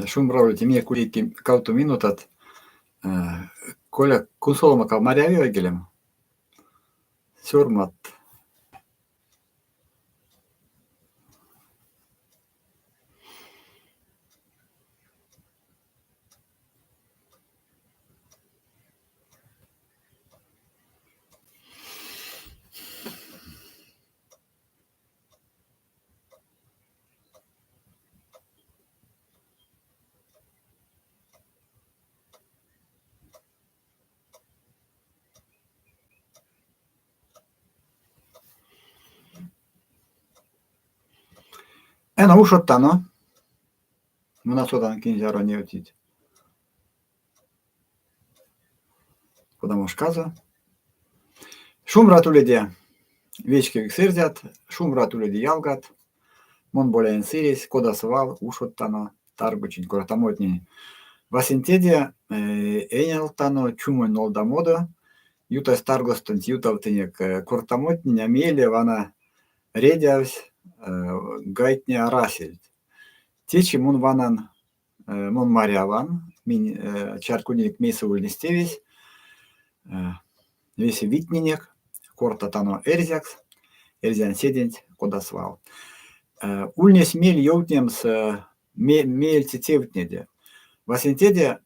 Шумбраулити mie kuigi kaudu minutat kolle kun solmaka Maria Jõegelem surmat. Eno ušotano, muna sodan kinjaro не utить. Потому шказа. Шумра tulidi вечки сырдят, шумра tulidi jalgat, mon bolen siris, kodas val, ušotano, targučin koratamotni. Vasintedė eineltano čiumon olda modo, jutas targostant jutavtinek kortamotni nemėlė vana redjavs gaitne arasilt. Teči mun vanan mun marjavan, min čarkunik meisa ulnistevis, visi vitninek, kortatano erzjaks, erzjan sėdint kodas val. Ulnes mėl jautniems mėlti cevtnedė. Vasintedė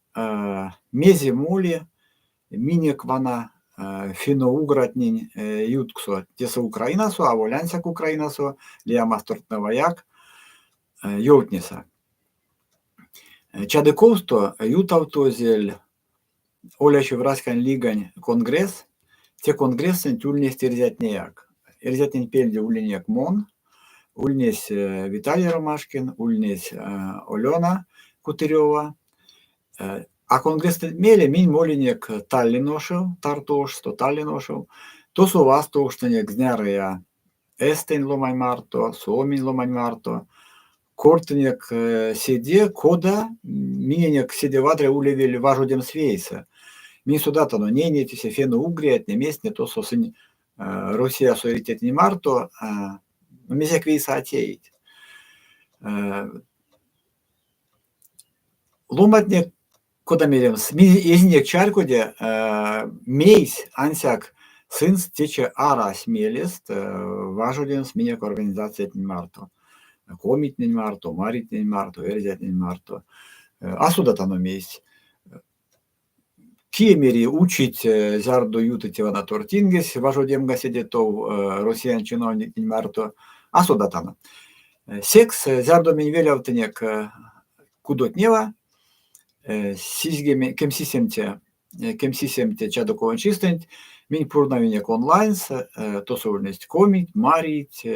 mezi mūlį minik vana fino-ugratnin jutkso. Tiesa Ukrainaso, avo Länsiak Ukrainaso, liamas tortnavajak jautnisa. Čadekousto jutautozel olešiu vraskan lygan kongres, tie kongresin ulnes erzjatnejak. Erzjatnin peldi uliniek mon, ulnes Vitalij Romashkin, ulnes Olena Kutyriova. A kongrestin mėlė min molinek Tallinošau, Tartošsto Tallinošau, to su vastoštanek zneraja Estein lomaň marto, Suomin lomaň marto, kortinek sėdė, koda minek sėdė vadre ulevėl važodėm sveisa. Min sudatano neinėtise feno ugriat, nemėsne to sosin Rusija suoritetni marto, misek veisa atėjit. Lomatnek koda mėlėms, eziniek čarkodė meis ansiak sins teče aras mėlist važodėms minek organizacijatni marto. Komitni marto, maritni marto, erzjatni marto. Asudatano meis. Kiemeri učit zardo jutati vana tortingis, važodėm gasidėtau Rusijan činovnikni marto. Asudatano. Seks zardo min vėliavtinek kudotneva, kem sisemte čadokon čistent, min purnavinek online, to su ulnest komit, marit,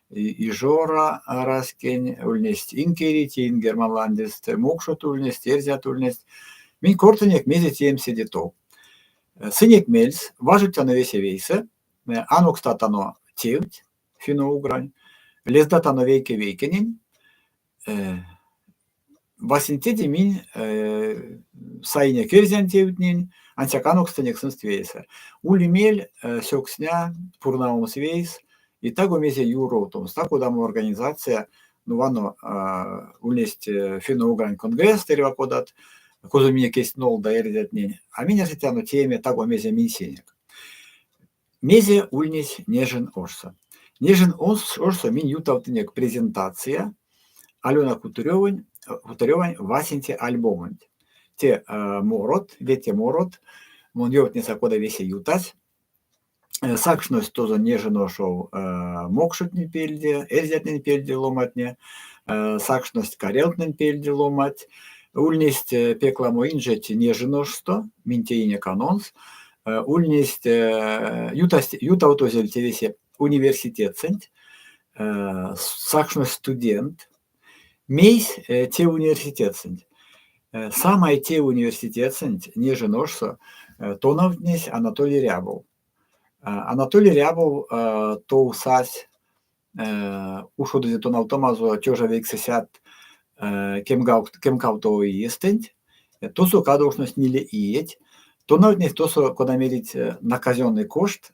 ižora rasken, ulnest inkerit, ingermanlandest, mokšot ulnest, erzjat ulnest, min kortinek mezitiem sedetov. Sinek mels, važutano vese veise, anokstatano tevt, fino ugran, lesdatano veike veikenin, Vasintedė min sainek erzjan tevtnin, ansiak anokstanek sins tveisa. Uli mėl sioksne purnaoms veis, и tago meze juurautoms. Tako damo organizacija, vano ulnest fino-ugran kongres terva kodat, kozu minne keist nolda erzjatnin. A minne sitjano teeme tago meze minsinek. Meze ulnes nežin ošsa. Nežin ošsa min jutavtinek prezentacija, Alena Kutyriovin vasinti albumant. Te morot, vete morot, mon jautnisa koda vese jutas. Sakšnost tozo nežinošau mokšutnin peldi, erzjatnin peldi lomatne, sakšnost kareltnin peldi lomat, ulnist peklamo inžet nežinošto, minteinek anons, ulnist jutautozel te vese universitetsent, sakšnost student, meis te universitetsent. Samai te universitetsent nežinošso tonovtnis Anatolij Rябов. Anatolij Rябов tousas ušoduzi tonautomazo tjoža veiksesят kem kauto iestent, тосу кадушность ниле иеть, то навіть тосу, коли мерить на казенний кошт,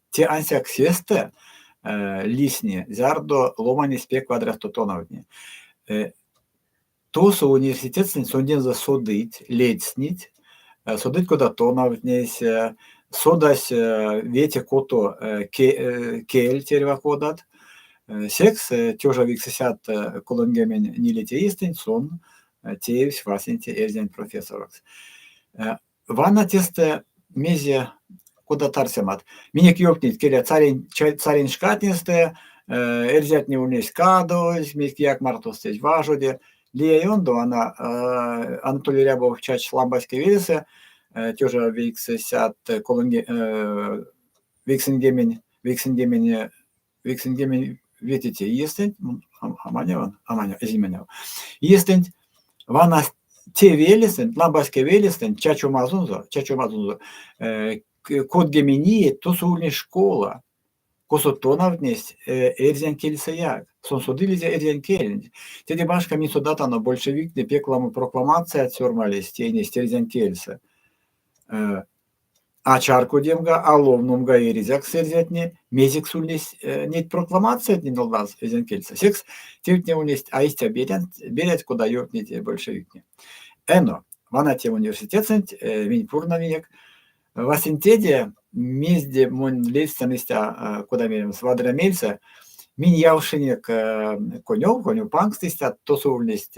ті ансяк сєсте лісні, зярдо ломані спє квадресто то навіть. Туоса университетсен сонденза содыть, ледснить, содыть куда то навнесь, содась вете кото кель терва кодат, секс тёжа виксесят колонгемен нилетеистен сон теевс васенте эрзен профессоракс. Ванна тесте мезе куда тарсемат. Минек ёпнит келя царин шкатнесте, эрзят не унес кадось, мик як мартостесь важоде. Леондо она Анатолий Рябов чач ламбайской вересе, тёжа виксесят колонге виксенгемен видите, есть аманя, изименяв. Есть вана те велесен, ламбайской велесен, чачу мазунзо, код гемини, то сульни школа. Косотона внес эрзен кельсаяк. Сон судилизе эрзен кельн. Теди башка мисо датано большевик не пекламу прокламация от сюрмалис, тени стерзен кельса. А чарку демга, а ловнум гаиризяк серзятне, мезик сульнес нет прокламация от нидолдаз эрзен кельса. Секс тевтне унесть, а истя берет, куда ёпнете большевикне. Эно, вана те университет сент, винь пурна винек, васинтеде, мезде мон лестянистя, куда мерим свадра мельса, мин явшинек коню пангстистя, то сульнесть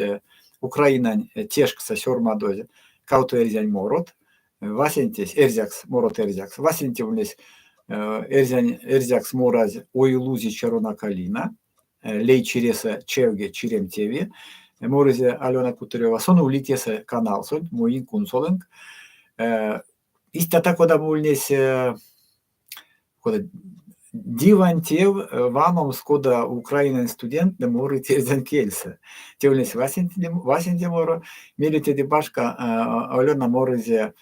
Украина тешкса сёрмадозе, кауто эрзянь морот, васентесь эрзякс, морот эрзякс, васенте унес эрзякс мораз оилузи чарона калина, лей череса чевге черем теве, морозе Алена Кутырева, сон улитеса канал, сон муин кунсоленг, истата кода мульнес дивантев вамом скода Украинен студент не может эрзен кельса. Тевлес васенте моро, мелите де башка Алена морозе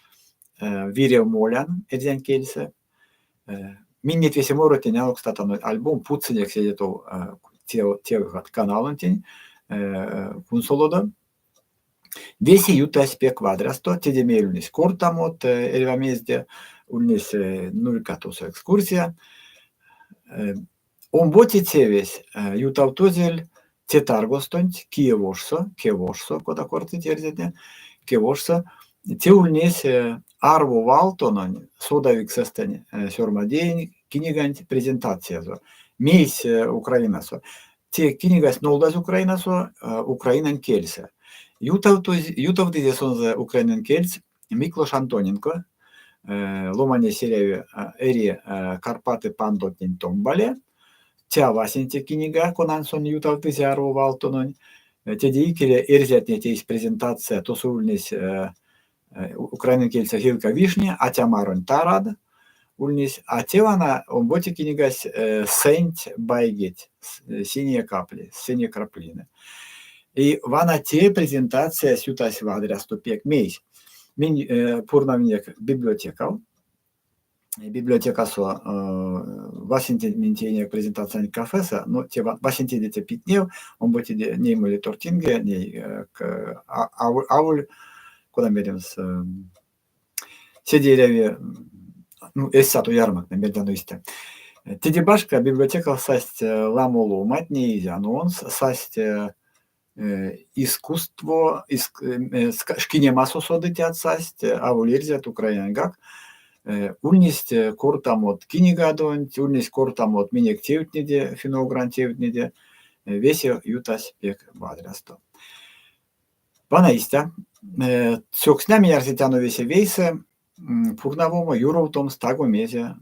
вирев молян эрзен кельса. Миннет весе моро тенял, кстати, альбом пуценек седетов тех каналон тень кунсолода. Веси ютас пе квадрасто, тедемель унис кортамот эльвамезде, унис нулькатус экскурсия. Он боти тевес ютавтозель тетаргостонь киевошсо, кода корты терзетне, киевошсо, те унис арву валтонон, содавик сестень сёрмадейн, кинигант презентация зо, мейс Украинасо. Те кинигас нолдаз Украинасо, Украинан кельса. Ютавдизе сонзе Украинан кельс, Миклош Антоненко, ломане сереве эри Карпаты пандотнин томбале, тя васенте кинига конансон ютавдизе арву валтонон, те диикеле эрзятне тейс презентация, то сульнис Украинан кельса Хилка Вишня, а тя марон тарад, ульнис, а тевана омботи кинигас сент байгет, синие капли, синие краплины. И вана те презентация сютась вадря ступек мейс. Мин пурнавнек библиотека со васенте минтенек презентация кафеса, но те васенте дете питнев, он боти не имели тортинге, не ауль, куда мерим с седереве, ну, эссату ярмак на медану-исте. Теди башка библиотека састь ламолу матни изя, но он састь искусство, шкинемасу содытят састь, авулерзят украингак, ульнист кортамот кинигадонт, ульнист кортамот минек теутниде, финогран теутниде, весе ютас пек вадрасто. Вана истя, сёксня миярсетяно весе вейсе, пурнавомо юровтом стаго мезе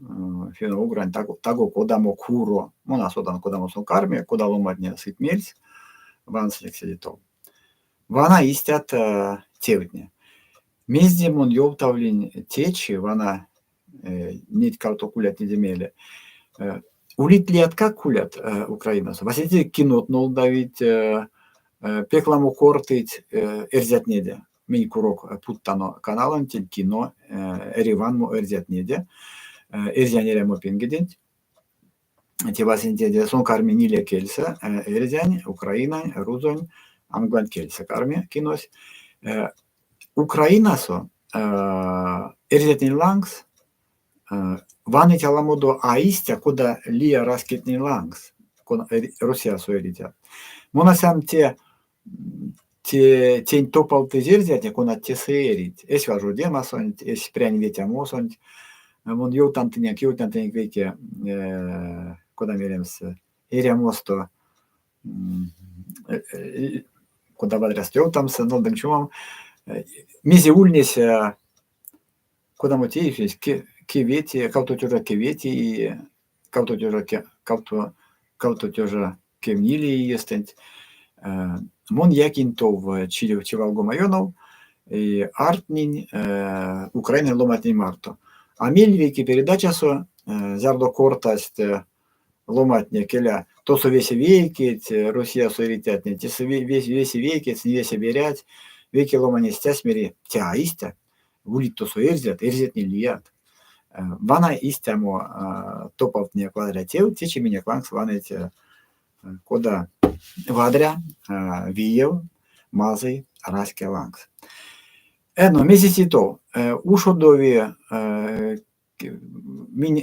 финогран таго кодамо куро, мона содан кодамо сон карме, кодало матне сытмельс, ванслик седитов. Вана истят теутне. Мезде мон ёвтавлин течи, вана нить кауто кулят не демеле. Улит ли отка кулят Украинасу? Васити кинот нол давить, пекламу кортить эрзятнеде. Мини курок путтано каналан тил кино эриванму эрзятнеде. Эрзянеремо пингедент. Те васинтеде сон карми ниле кельса, эрзянь, Украина, рузонь, англан кельса карми кинос. Украинасо эрзятнин лангс, ванить аламодо аистя, куда лия раскетнин лангс, Русия суэритя. Монасям те тень топалты зерзятник, он от тесерит. Есь важу демасонить, есь прянь ветя мосонить. Вон йотантыняк веке, куда меремся, эря мосто, куда вадряст йотамся, но дымчумам. Мизи ульнеся, куда мотеешь, кевети, кауто тюжа кевети, и кауто тюжа кевнили естент. Мон якин тов чивалго майонов, и артнин Украина ломатни марто. А мельвики передача со зардо кортаст ломатня келя. То со веси вейкет, Россия суеритятня, те со веси вейкет, не веси берять, веки ломани стясмери тя истя, улит то со эрзят не лият. Вана истямо топав не квадрател, течи меня кланкс ванете кода вадря, виев, мазый, раски ланкс. Ено, месяці то, ушодові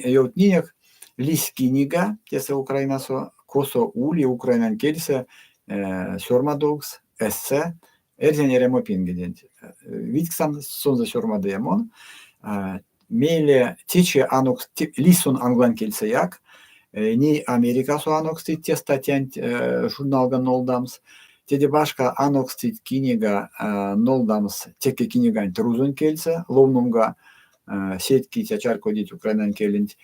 йотніяк ліс кініга, тесе Україна со, косо улі, Українан кельсе, сьормадокс, есце, ерзен еремо пінгедент. Вітксан сонза сьормаде ямон, мейле тече анокс, лісон англан кельсе як, ни Америка со анокс те статянт журналга нолдамс, Теде башка анокстит кинега нолдамс теке кинегань трузун кельце, ловнумга сетки тячарко дить Украинан келент.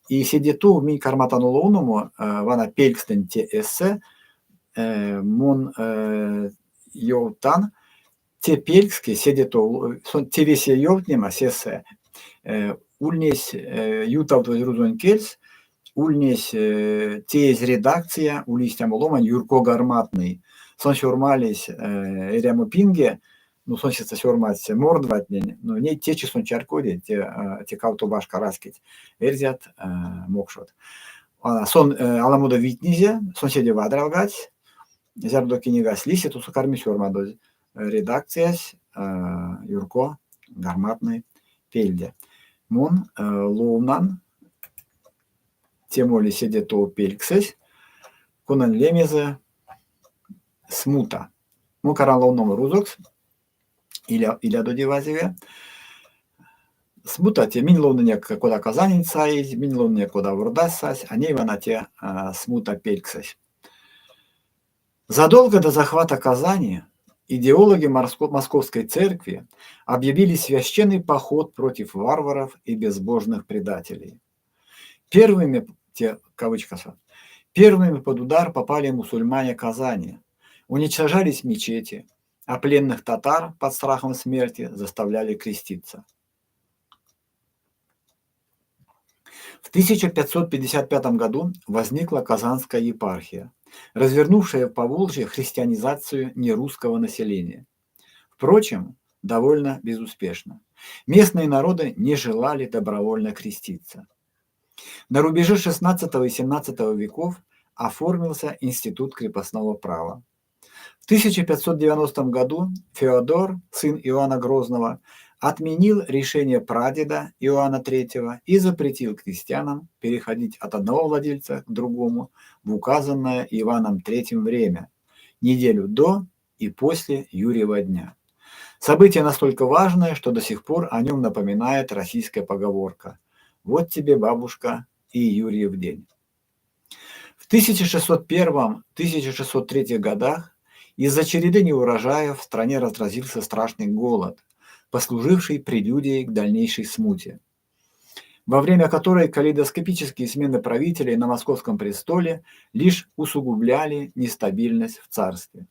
И седету мин карматану ловнуму вана пелькстен те эссе мон йовтан те пелькски седету те весе йовтнема сесе ульнес ютав трузун кельс ульнес те из редакция улистям ломан юрко гарматный. Сон сюрмались эрямо пинге, ну сон сица сюрмать мордватнень, но не те сон чаркоди, те кауто башка раскить, эрзят мокшот. Сон аламуда витнизе, сон седе вадралгать, зярдо кинегас лиси, то сукарми сюрмадоз редакциясь, юрко гарматный пельде. Мон ловнан, темоли седе то пельксесь, конан лемезе, смута. Му караловном рузокс, иля до дивазиве. Смута те минловне кода казаница из, минловне кода вурдасась, а не вона те смута пельксась. Задолго до захвата Казани идеологи Московской церкви объявили священный поход против варваров и безбожных предателей. Первыми, первыми под удар попали мусульмане Казани. Уничтожались мечети, а пленных татар под страхом смерти заставляли креститься. В 1555 году возникла Казанская епархия, развернувшая в Поволжье христианизацию нерусского населения. Впрочем, довольно безуспешно. Местные народы не желали добровольно креститься. На рубеже XVI и XVII веков оформился институт крепостного права. В 1590 году Феодор, сын Иоанна Грозного, отменил решение прадеда Иоанна III и запретил крестьянам переходить от одного владельца к другому в указанное Иваном III время, неделю до и после Юрьева дня. Событие настолько важное, что до сих пор о нем напоминает российская поговорка «Вот тебе, бабушка, и Юрьев день». В 1601-1603 годах из-за череды неурожаев в стране разразился страшный голод, послуживший прелюдией к дальнейшей смуте, во время которой калейдоскопические смены правителей на московском престоле лишь усугубляли нестабильность в царстве.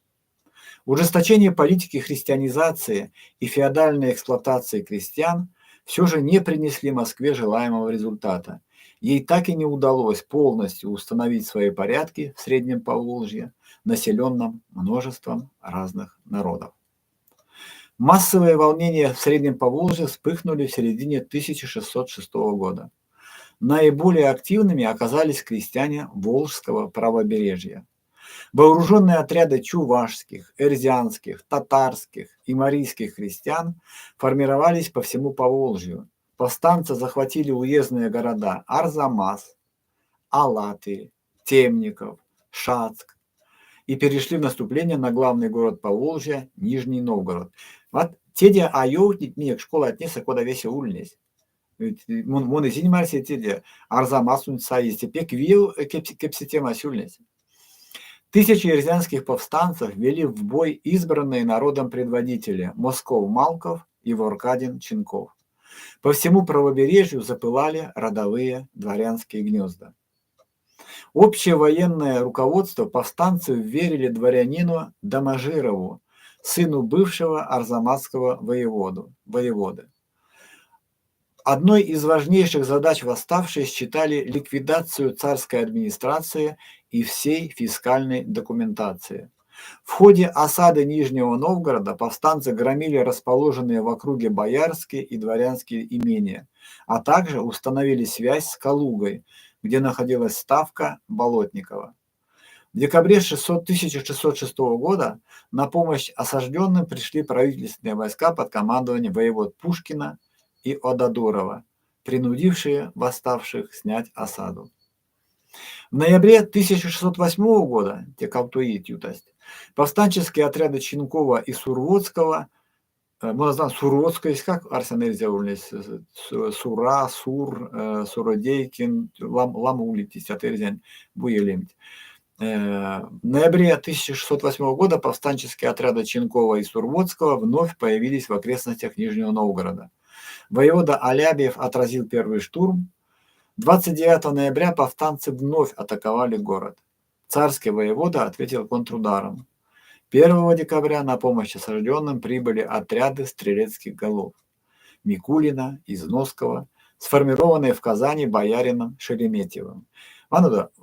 Ужесточение политики христианизации и феодальной эксплуатации крестьян все же не принесли Москве желаемого результата. Ей так и не удалось полностью установить свои порядки в Среднем Поволжье, населенном множеством разных народов. Массовые волнения в Среднем Поволжье вспыхнули в середине 1606 года. Наиболее активными оказались крестьяне Волжского правобережья. Вооруженные отряды чувашских, эрзянских, татарских и марийских крестьян формировались по всему Поволжью. Повстанцы захватили уездные города Арзамас, Алатырь, Темников, Шацк. и перешли в наступление на главный город Поволжья, Нижний Новгород. Вот теде айоутнит миек школа отнеса, куда весе ульнес. Моны занимались теде, арзамасун саисте, пек вил кепситема сюльнес. Тысячи ерзянских повстанцев вели в бой избранные народом предводители Москов-Малков и Воркадин-Чинков. По всему правобережью запылали родовые дворянские гнезда. Общее военное руководство повстанцы верили дворянину Доможирову, сыну бывшего арзамасского воеводы. Одной из важнейших задач восставшие считали ликвидацию царской администрации и всей фискальной документации. В ходе осады Нижнего Новгорода повстанцы громили расположенные в округе боярские и дворянские имения, а также установили связь с Калугой, где находилась ставка Болотникова. В декабре 1606 года на помощь осажденным пришли правительственные войска под командованием воевод Пушкина и Ододурова, принудившие восставших снять осаду. В ноябре 1608 года, повстанческие отряды Чинкова и Сурводского, можно знать, Сурводская есть как Арсенал сделались, Сура, Сур, Суродейкин, Ламулитис, Атерзянь, Буелемть. В ноябре 1608 года повстанческие отряды Чинкова и Сурводского вновь появились в окрестностях Нижнего Новгорода. Воевода Алябьев отразил первый штурм. 29 ноября повстанцы вновь атаковали город. Царский воевода ответил контрударом. 1 декабря на помощь осажденным прибыли отряды стрелецких голов Микулина, Износского, сформированные в Казани боярином Шереметьевым.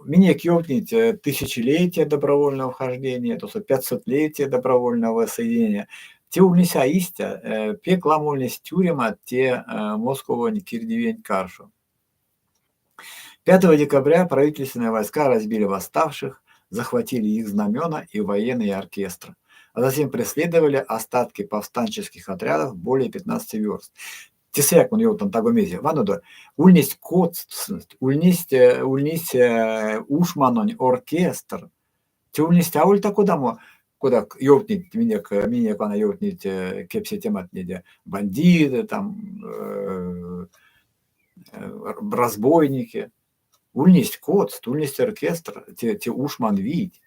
Мне кёпнить тысячелетие добровольного вхождения, то есть 500-летие добровольного соединения. Те унеся истя, пек ламольнес тюрема, те Москву кирдивень каршу. 5 декабря правительственные войска разбили восставших, захватили их знамена и военный оркестр, а затем преследовали остатки повстанческих отрядов более 15 верст. Тесек он его там тагомезе. Ванудо ульнесть кот, ульнесть ушманонь оркестр. Те ульнесть ауль такудамо, куда ёвнить меня кана ёвнить кепси темат неде бандиты там разбойники. Ульнесть кот, ульнесть оркестр, те ушман видеть.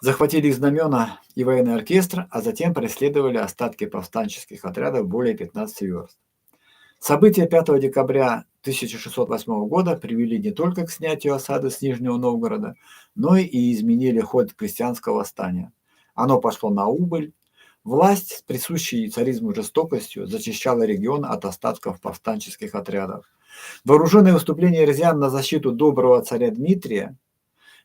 Захватили их знамена и военный оркестр, а затем преследовали остатки повстанческих отрядов более 15 верст. События 5 декабря 1608 года привели не только к снятию осады с Нижнего Новгорода, но и изменили ход крестьянского восстания. Оно пошло на убыль. Власть с присущей царизму жестокостью зачищала регион от остатков повстанческих отрядов. Вооруженные выступления ерзян на защиту доброго царя Дмитрия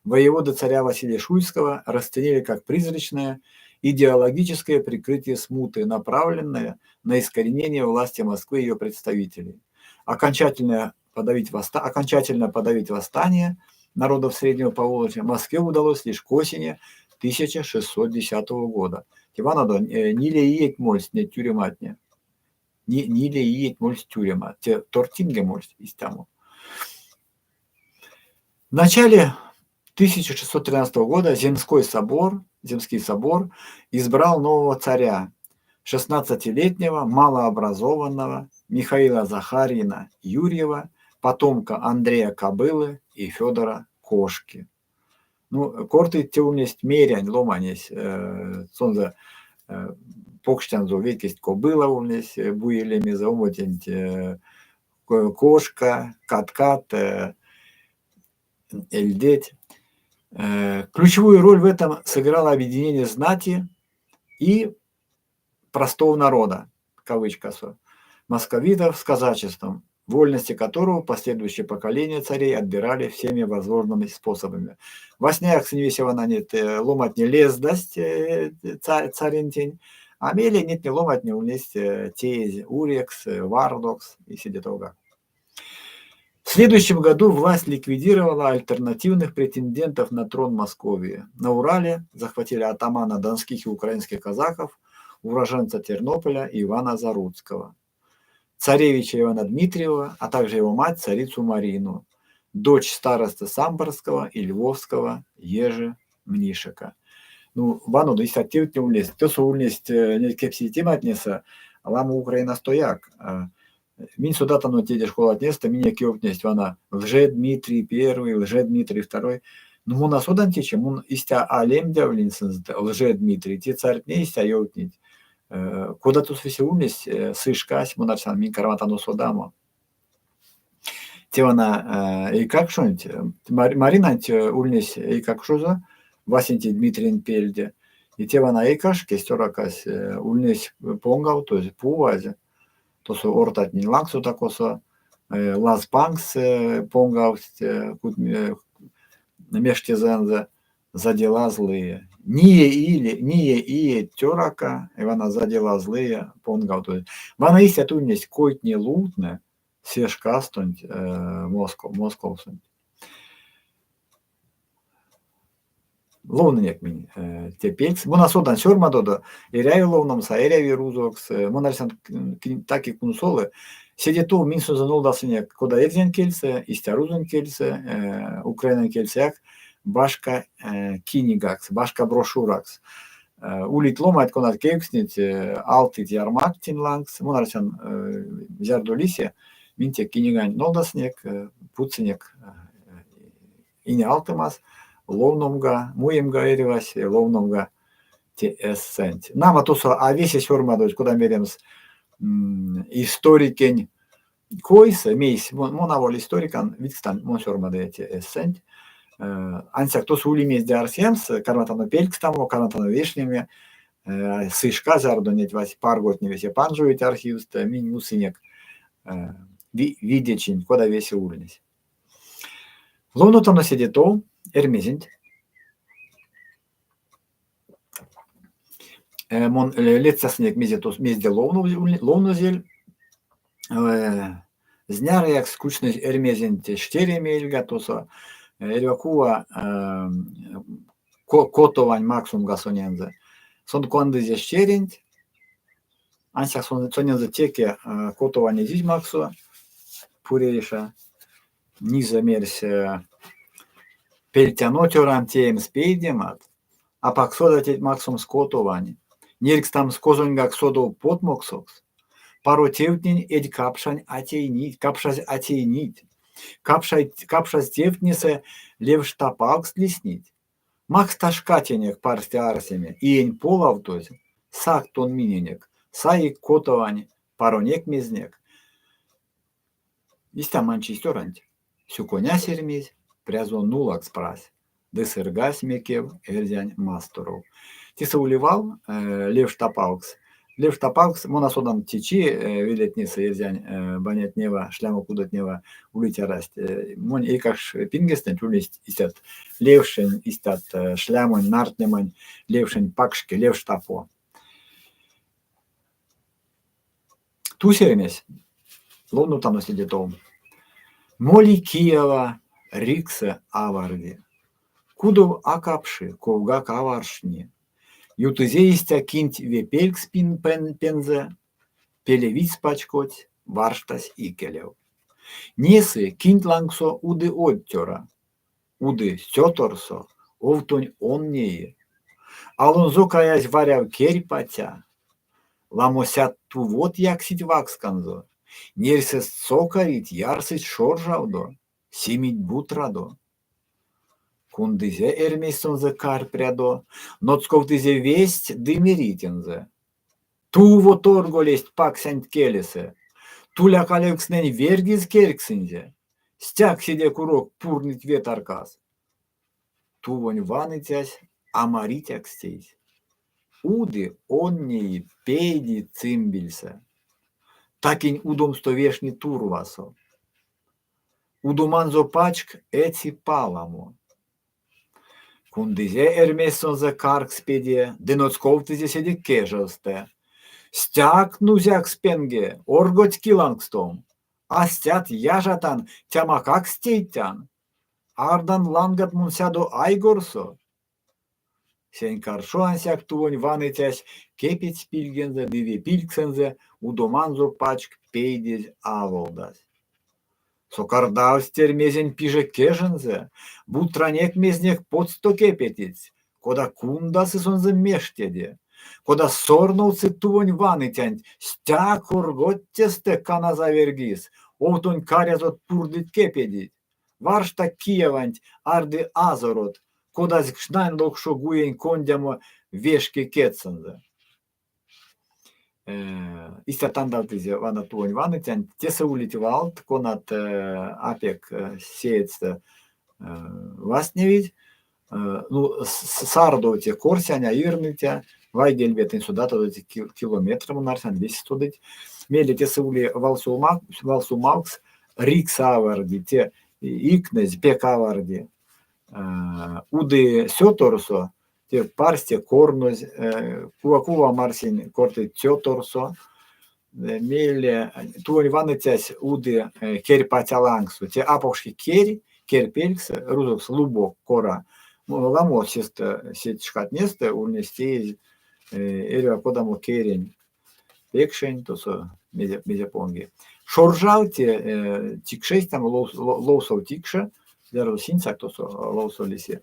воеводы царя Василия Шуйского расценили как призрачное идеологическое прикрытие смуты, направленное на искоренение власти Москвы и ее представителей. Окончательно подавить восстание народов Среднего Поволжья Москве удалось лишь к осени 1610 года. Тиванадо не леет мольс, не тюрематне. Не леет мольс тюрема. Те тортинге мольс из тому. В начале 1613 года Земский собор избрал нового царя, 16-летнего малообразованного Михаила Захарьина Юрьева, потомка Андрея Кобылы и Федора Кошки. Корты теумнесть мерянь ломанесь, сонза покштянзу векесть Кобыла умнесь, буелеми заумотень Кошка, Каткат, Эльдеть. Ключевую роль в этом сыграло объединение знати и простого народа, кавычка, московитов с казачеством, вольности которого последующие поколения царей отбирали всеми возможными способами. Во снях снивесива нет ломать не лез дасть царентень, а мели нет не ломать не унесть тез, урекс, вардокс и сидетога. В следующем году власть ликвидировала альтернативных претендентов на трон Московии. На Урале захватили атамана донских и украинских казаков, уроженца Тернополя Ивана Заруцкого, царевича Ивана Дмитриева, а также его мать, царицу Марину, дочь старосты Самборского и Львовского Ежи мнишека. Ну, вану до истативтне улез. То со улез не кепси тематнеса, ламу Украина стояк. Мин сюда-то но те школа отнеста, меня кёпнесть вана Лже-Дмитрий первый, Лже-Дмитрий второй. Ну, муна содан тече, мун истя алем дявлинсен, Лже-Дмитрий, те царь не истя ёпнить. Куда тут все улез, сышкась, мунарсан, мин карватану содамо. Тевана и как что-нибудь, Марина улез и как что за, Васенти Дмитриин пельде. И тевана и каш, кестеракас, улез понгал, то есть пувазе. То са ортат ни лаксу такоса, лаз панкс понгавст, мештезензе за дела злые. Ние и тёрака, Ивана за дела злые понгав. То есть, вана истя тунесь койт не лутне, сешкастунь московсунь. Ловнек мин тепельц. Мона содан сёрмадода, иряви ловнамса, иряви рузокс, монарсан таки кунсолы. Седето минсу занолдасыне кода эрзен кельсе, истя рузун кельсе, украинан кельсяк, башка кинигакс, башка брошуракс. Улит ломает конат кекснит, алтит ярмак тинлангс, монарсан зярдолисе, минте кинигань нолдаснек, пуцинек ине алтымас, ловномга, муемга эревас, ловномга те эссент. Нам атусо авесе сёрмадоч, куда меремс историкен койса, мейс, монавол историкан, витстан мон сёрмаде те эссент. Ансяк тос улимес де арсемс, карнатано пелькстамо, карнатано вишнеме, сышка зардонет вась парготне весе панжует архивст, мин мусинек видечин, куда весе улинес. Ловнотано седето, эрмезент. Мон летсаснек мезетос мезде ловнозель. Зняр як скучный эрмезент штеремель гатоса. Эльвакува котовань максум гасонензе. Сон кондезе штерент. Ансяк сонензе теке котовань зиж максу. Пурериша. Низа мерся пельтяно тёран теем спейдемат, а пак содатеть максум скотовани. Неркс там скозонгак содов потмоксокс. Пару тевтнень эдь капшань атейнить, капшась атейнить. Капшась тевтнисе лев штапалкс леснить. Макс ташкатенек парсте арсеме, иень полавтоз, сак тон миненек, саик котовани, паронек мезнек. Истя манчистерант, сюконя сермезь, прязон нулак спрась, десыргась мекев эрзянь масторов. Тиса уливал лев штапалкс. Лев штапалкс монасодан тичи велетниса эрзянь банет нева, шляма кудат нева улитя расть. Мон эйкаш пингестен улисть истят левшен, истят шлямонь, нартнемонь, левшен пакшке, лев штапо. Ту сермезь, ловну там сидетом. Моли Киева, Риксе аварди. Кудов акапши, ковгак аваршни. Ютызеистя кинть вепелькс пензе, пелевиц пачкоть, варштась икелев. Несы кинть лангсо уды оттера, уды сёторсо, овтонь оннее. Алонзо каясь варяв керь патя, ламосят ту вот як сить ваксканзо. Нерсес цокарит, ярсит шоржавдо, симить бутрадо. Кундызе эрмейсонзе карпрядо, ноцковтызе весть дымеритензе. Туво торголесть паксянь келесе, туля калекснень вергиз керксинзе, стяг сиде курок пурнить ветаркас. Тувонь ваныцясь, амаритякстейсь. Уды оннеи пейди цимбильсе. Такинь удомсто вешни турвасо. Удуманзо пачк эци паламо. Кундизе эрмесонзе каркспеде, деноцковтизе седи кежасте. Стяк нузяк спенге, орготь килангстом. А стят яжатан, тямакак стейтян. Ардан лангат мунсядо айгорсо. Сень каршуансяк тувонь ваныцясь, кепить пильгензе, диве пильксензе, удоманзо пачк пейдез аволдас. Сокардавс термезен пиже кежензе, бутранек мезнек под 100 кепетиц, кода кундасы сонзе мештеде, кода сорновцы тувонь ванытянь, стяг урготтесте каназа вергис, овтонь карязот пурдит кепедит, варшта киеванть арды азорот, кода згшнайн локшо гуень кондямо вешки кетсензе. Ista standardize vana tuoņu vanitjaņ, tiesa uliti valt, konat apiek sēdsta vasnevit, nu, sārdovtie korsjaņa, irnitja, vaigelvietin sudatodoti kilometram un arsan visi studit. Mieli tiesa uli valsu malks, Rīksāvardi, tie iknezi piekāvardi, udi sjotorso, tie parstie kornoz, kuva marsin korti tjotorso, meille tuoni vanitjas udi kerpatjalanksu, tie apokski kerpelks, ruzoks lubo kora, lamosist sitškatneste unesti erva kodamo kerin pekšen, tuso mezepongi. Šoržauti tikšais tam lausau tikša, dero sinsak tuso lausau lisi.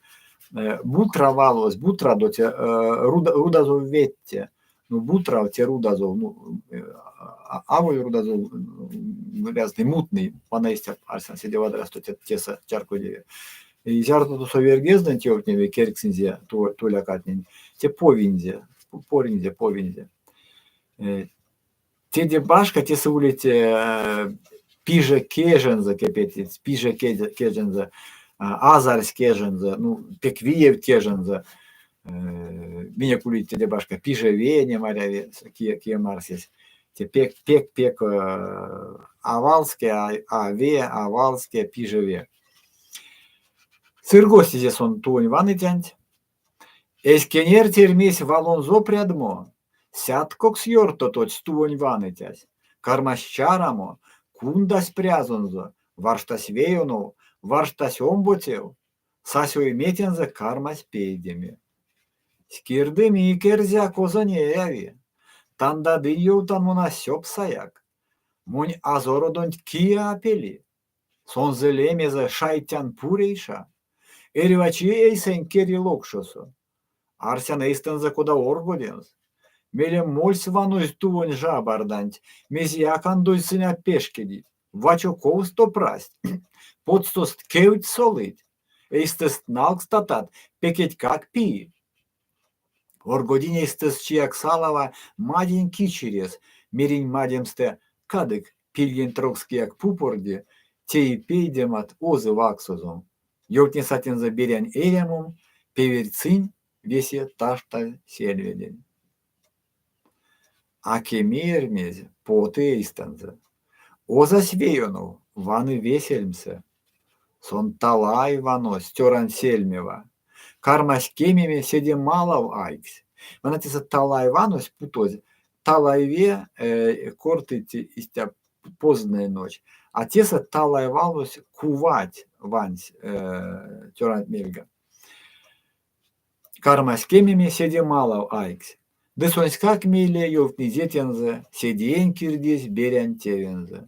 Butra valos, butra dote rudazov vette, nu butra te rudazov, nu avoj rudazov gрязный, mutный, panaistia arsan sėdėjo adras to tiesa čarkodėje. Izarto to sovergezdan teopneve kerksinze to lekatnin, te povinze. Te debaška te saulite piže keženza, kepetic, piže keženza, Azars keženza, nu, pekvijev keženza, minė kulite debaška, piže vėnė marė, kie marsis, te pek avalske, avalske, piže vė. Sirgostizė son tuoņu vanitjant, eskener termės valonzo priedmo, sät koks jorto tots tuoņu vanitjas, karmas čaramo, kundas priazonzo, varštas vėjonov, varštas ombocev, sasioj metenza karmas peidėmi. Skirdami ikerzia kozonėjavi, tanda dijautan muna siopsajak, mun azorodont kia apeli, sonzelėmėza šaitian pureiša, erivačiai eisen keri lokšoso, arsen eistanza koda orgodens, mele mols vanus tuvon žabardant, mes jakanduj sinä peškedit, vačio kousto prast, podstost kevt solit, eistest nalkstatat, peket kak pii. Orgodine eistest čiak salava madin kičirės, mirin madimste kadik pilgin trokskiak pupordi, tei peidemat ozi vaksozom. Jautnis atinza berian eiremum, pevercin vesi tašta selvedin. Akemiermezi pote eistanza. Ozas vėjonov, vanu vėselmse, son talai vanos, tioran selmeva, karmas kemime sėdė malav aiks. Manatisa talai vanos putoz, talai vė kortyti iste poznai noč, a tiesa talai vanos kuvat vans tioran melga. Karmas kemime sėdė malav aiks. Desonskak meilė jautnizėtienza, sėdien kirdės berian tevenza.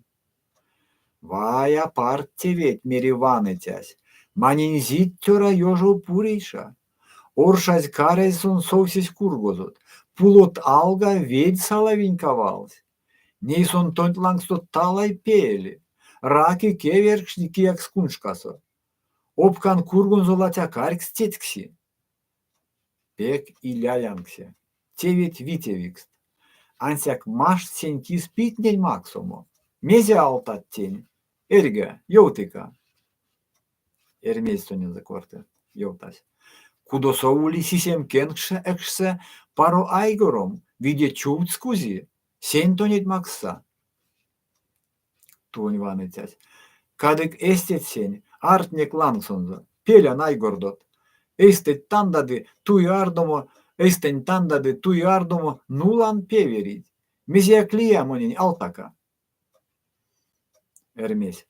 Vaja part tevet meri vanitjas, manin zittiora jožau pureiša, oršas kareison sausis kurgozot, pulot alga ved salavinka vals, neison tont lankstot talai pėli, raki keverkšni kiek skunškaso, opkan kurgonzolatja karks titksi, pek iljajankse, tevet vitevikst, ansiak maš senkis pitnel maksomo, meze altat ten, erge, jautika. Ermeistonin zakorte, jautas. Kudo sauli sisem kenkše ekše paro aigorom, vidje čūt skuzi, sentonit maksa. Tuon vanitjas. Kadik estet sen, artnek langsonza, pelän aigordot. Estet tandadi tui ardomo, nulan peverit. Misiä kliamonin altaka. Ermes.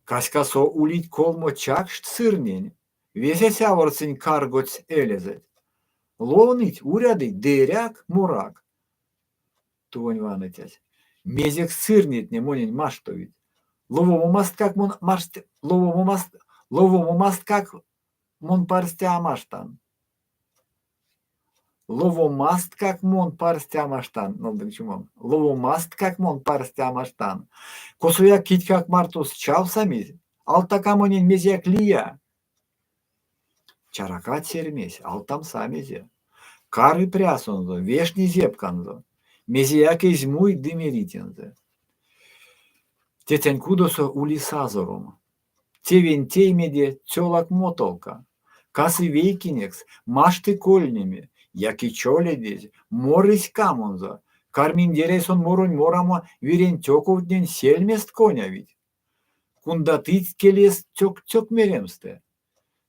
Kaskaso ulit kolmo čakšt sirnin, vesese avortsin kargots elezet. Lovnit uredit derek murak. Tuon vanitjas. Mezek sirnit ne monin maštovit. Ловому маст как мон марст, ловому маст как мон парстя маштан. Ловомаст как мон парстя маштан. Ну, почему? Ловомаст как мон парстя маштан. Косуя кить как мартус чавсами, алтакамонин мезяк лия. Чаракат сермесь, алтам самезе. Кары прясунзо, вешни зепканзо. Мезияк измуй дымеритинзе. Тетянь кудосо ули сазорум. Тевентей меде цёлак мотолка. Касы вейкинекс, машты кольнями. Яки чоледез, морысь камонзо. Карминдересон морунь морамо вирентёков день сельмест коня ведь. Кундатыц келес тёк меремсте.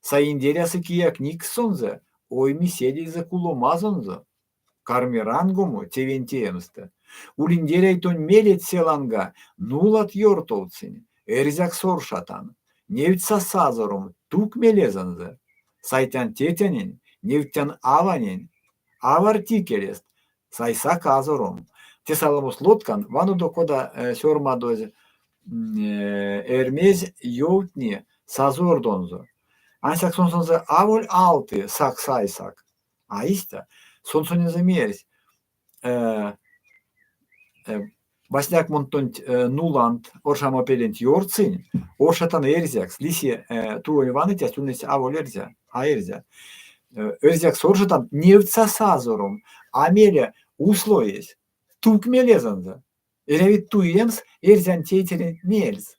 Саиндерясы кияк никсонзе, ой миседей за куломазонзо. Кармирангому тевентеемсте. Улиндерей тон мелет селанга, нулат йортовцин, эрзяк соршатан. Невца сазорум, тук мелезанзе. Сайтян тетянин, невтян аванин, авартикелест, сайса казорум. Тесаламус лоткан, вану докода сёрмадоз эрмез йоутни сазордонзо. Ансяк сонсонзе аволь алты сак сайсак. Аиста, сонсонезе мерсь. Басняк монтонт нуланд, оршамо пелент йорцин, оршатан эрзякс, лиси туой ваныте, астюнес аволь эрзя, эрзя. Эрзяк соршатан невца сазорум, амеле услоес, тук мелезанза. Эревит туемс эрзян тейтерин мельз.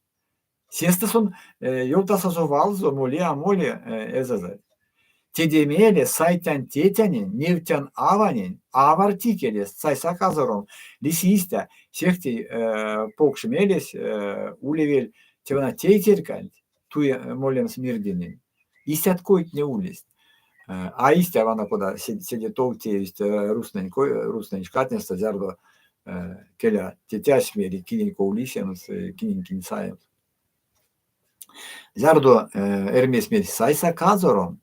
Сестасон йолтасазо валзо моле амоле эзаза. Тедемеле сайтян тетянин, невтян аванин, авартикелес, сайса казором, лисиста, сехти покшмелес, улевель, тевана тейтеркань, туе молем смирдинин. Истят койт не улист. А истя вана кода седе толте есть русненч катнеста зярдо келя тетяш мери киненко улисенус, киненкин саем. Зярдо эрмес мери сайса казором,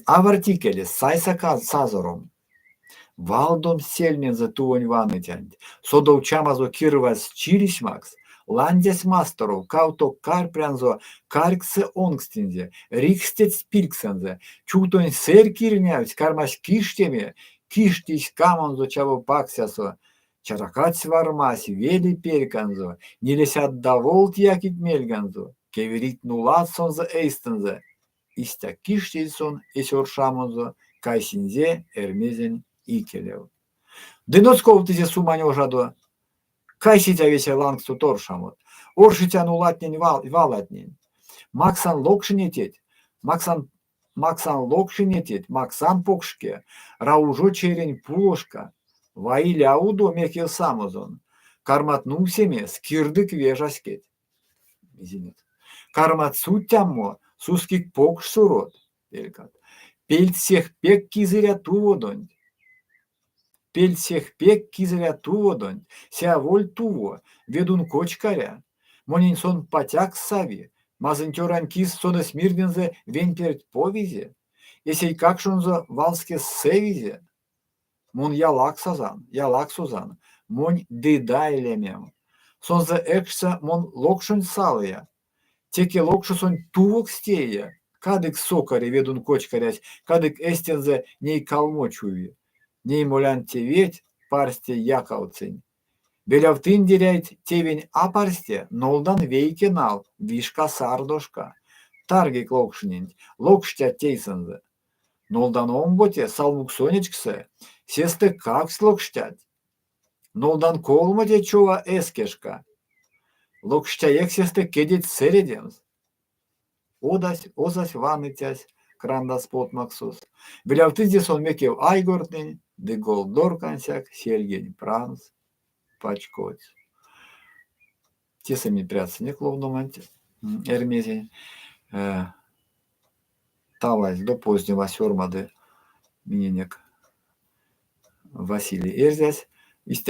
авартикелес, сайса сазором. Валдом сельмен за туонь ванытянь. Содов чамазо кирвас чилишмакс. Ландяс мастеров, кауто карпрянзо, карксе онгстинзе, рикстец пилксензе, чутонь сэр кирнявсь, кармаш киштеме, киштись камонзо чаво паксясо, чаракать вармась, вели перканзо, не лесят даволт якит мельганзо, кеверит нулатсонзо эйстензе, истя киштильсон эсёршамонзо, кайсинзе эрмезен икелев. Дыноцков тызе суманё жадо, кайситя весе лангсу торшамот, оршитя нулатнин валатнин. Максан локшинетет, максан покшке, раужо черень пулошка, ваиля удо мекел самозон, карматнусеме скирдык вежаскет. Кармат сутяммо, сускик покш сурот, пельт всех пек кизыря туводонь. Пель всех пек кизыря туводонь, ся воль туво, ведун кочкаря. Монин сон патяк сави, мазынтёран киз соны смирдензе венперт повизе, есей какшонзо валске севизе. Мон ялак сузан, монь дыдайлемем. Сонза экшса мон локшонь салыя, теке локшу сон тувок стея, кадык сокаре ведун кочкарясь, кадык эстензе ней калмочуви. Ней молян теветь парсте яковцень. Белявтын деряйт тевень апарсте, нолдан вейкенал, вишка сардошка. Таргик локшнинь, локштя тейсензе. Нолдан омботе салмук сонечксе, сесте какс локштять. Нолдан колмоте чува эскешка. Локштя ексесте кедет середемс. Озась ванытясь, крандас потмаксус. Белявтын здесь он мекев айгортнень, де голдоркансяк, сельгень пранс, пачкоц. Тесами прятся не кловнуманте, эрмезень. Талась до позднего сёрмады миненек Василий эрзясь.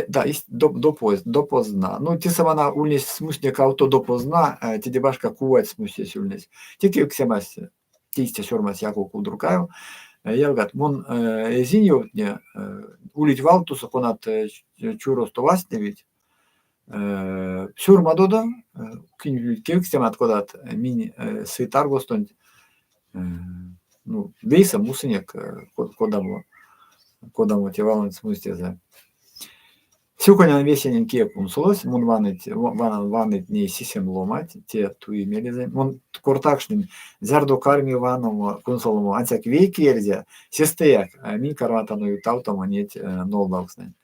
Да, допоздна. Ну, ти самана ульнес смусняка ауто допоздна, ти дебашка кувать смуснясь ульнес. Тики ксемась, тистя сёрмас яку кулдрукаю. Ялгат, мон эзиньо улить валтуса конат чурос то васневить, Sürmadoda kevkstemat kodat min sıytargoston veysa musunek kodamo tevalon смустеза. Сюконян весенен кеп умсулось, мун ванет не сисем ломать, те туи мелезе. Мун куртакшнин зярду карми ваном кунсолому ансяк вейкерзе, сестеяк, мин карватану таутама нет нолдаукснен.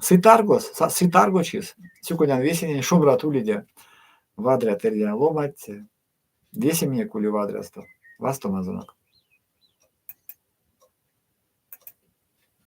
Сытаргочис, сюконян весенен шумрат улиде, вадря тердя ломать, весемне кули вадрясто, вастомазонок.